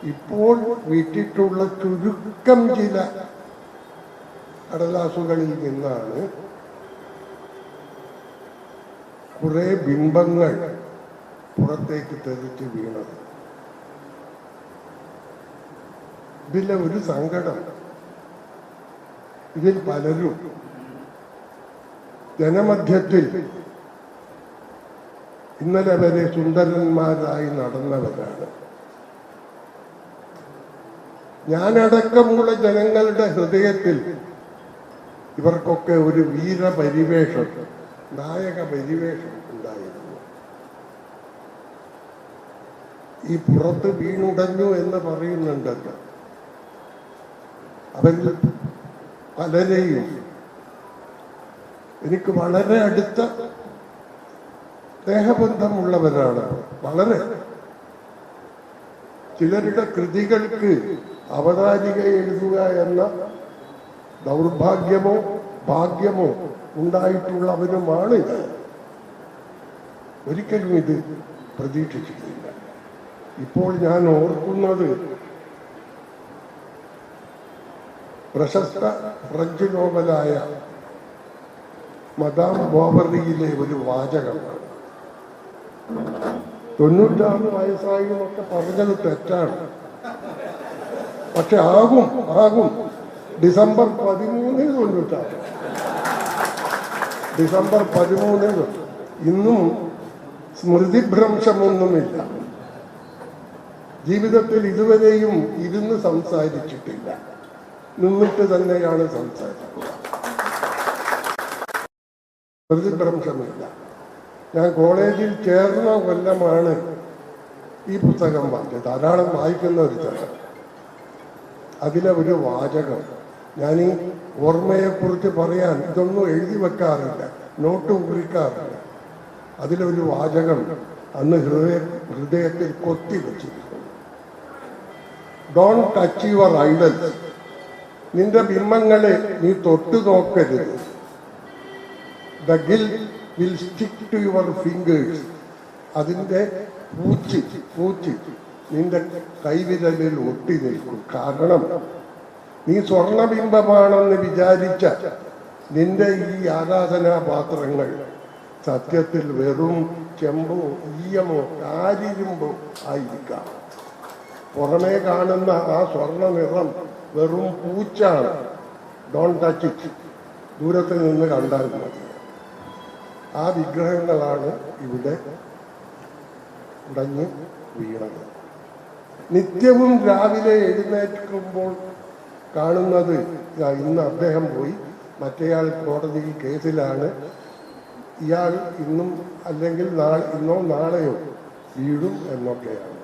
ഇപ്പോൾ വിറ്റിട്ടുള്ള ചുരുക്കം ചില കടലാസുകളിൽ നിന്നാണ് കുറെ ബിംബങ്ങൾ പുറത്തേക്ക് തെറിച്ച് വീണത്. ഇതിലെ ഒരു സങ്കടം, ഇതിൽ പലരും ജനമധ്യത്തിൽ ഇന്നലെ വരെ സുന്ദരന്മാരായി നടന്നവരാണ്. ഞാനടക്കമുള്ള ജനങ്ങളുടെ ഹൃദയത്തിൽ ഇവർക്കൊക്കെ ഒരു വീരപരിവേഷം, നായക പരിവേഷം ഉണ്ടായിരുന്നു. ഈ പുറത്ത് വീണുടഞ്ഞു എന്ന് പറയുന്നുണ്ടല്ലോ, അവരിൽ പലരെയും എനിക്ക് വളരെ അടുത്ത ദേഹബന്ധമുള്ളവരാണ്. വളരെ ചിലരുടെ കൃതികൾക്ക് അവതാരിക എഴുതുക എന്ന ദൗർഭാഗ്യമോ ഭാഗ്യമോ ഉണ്ടായിട്ടുള്ളവരുമാണ്. ഒരിക്കലും ഇത് പ്രതീക്ഷിച്ചിട്ടില്ല. ഇപ്പോൾ ഞാൻ ഓർക്കുന്നത് പ്രശസ്ത ഫ്രഞ്ച് നോവലായ മദാം ബോവറിയിലെ ഒരു വാചകമാണ്. 96 വയസ്സായി എന്നൊക്കെ പറഞ്ഞത് തെറ്റാണ്. പക്ഷെ ആകും ഡിസംബർ 13 96. ഡിസംബർ 13 ഇന്നും സ്മൃതിഭ്രംശമൊന്നുമില്ല. ജീവിതത്തിൽ ഇതുവരെയും ഇരുന്ന് സംസാരിച്ചിട്ടില്ല, നിന്നിട്ട് തന്നെയാണ് സംസാരിക്കുക. സ്മൃതിഭ്രംശമില്ല. ഞാൻ കോളേജിൽ ചേർന്ന കൊല്ലമാണ് ഈ പുസ്തകം വായിച്ചത്. ധാരാളം വായിക്കുന്ന ഒരു സ്ഥലം. അതിലെ ഒരു വാചകം, ഞാൻ ഈ ഓർമ്മയെക്കുറിച്ച് പറയാൻ ഇതൊന്നും എഴുതി വെക്കാറില്ല, നോട്ട് കുറിക്കാറില്ല. അതിലൊരു വാചകം അന്ന് ഹൃദയത്തിൽ കൊത്തി വെച്ചിരിക്കുന്നു. Don't touch your idols. നിന്റെ ബിംബങ്ങളെ നീ തൊട്ടു നോക്കരുത്. The gilt will stick to your fingers. അതിൻ്റെ പൂച്ചി നിന്റെ കൈവിരലിൽ ഒട്ടി നിൽക്കും. കാരണം നീ സ്വർണബിംബമാണെന്ന് വിചാരിച്ച നിന്റെ ഈ ആരാധനാപാത്രങ്ങൾ സത്യത്തിൽ വെറും ചെമ്പോ ഈയമോ കാരിരുമ്പോ ആയിരിക്കാം. പുറമേ കാണുന്ന ആ സ്വർണ്ണ നിറം വെറും പൂച്ചാണ്. Don't touch it. ദൂരത്തിൽ നിന്ന് കണ്ടാൽ മതി. ആ വിഗ്രഹങ്ങളാണ് ഇവിടെ ഉടഞ്ഞു വീണത്. നിത്യവും രാവിലെ എഴുന്നേൽക്കുമ്പോൾ കാണുന്നത്, ഇന്ന് അദ്ദേഹം പോയി, മറ്റേയാൾ കോടതി കേസിലാണ്, ഇയാൾ ഇന്നും അല്ലെങ്കിൽ ഇന്നോ നാളെയോ വീഴും എന്നൊക്കെയാണ്.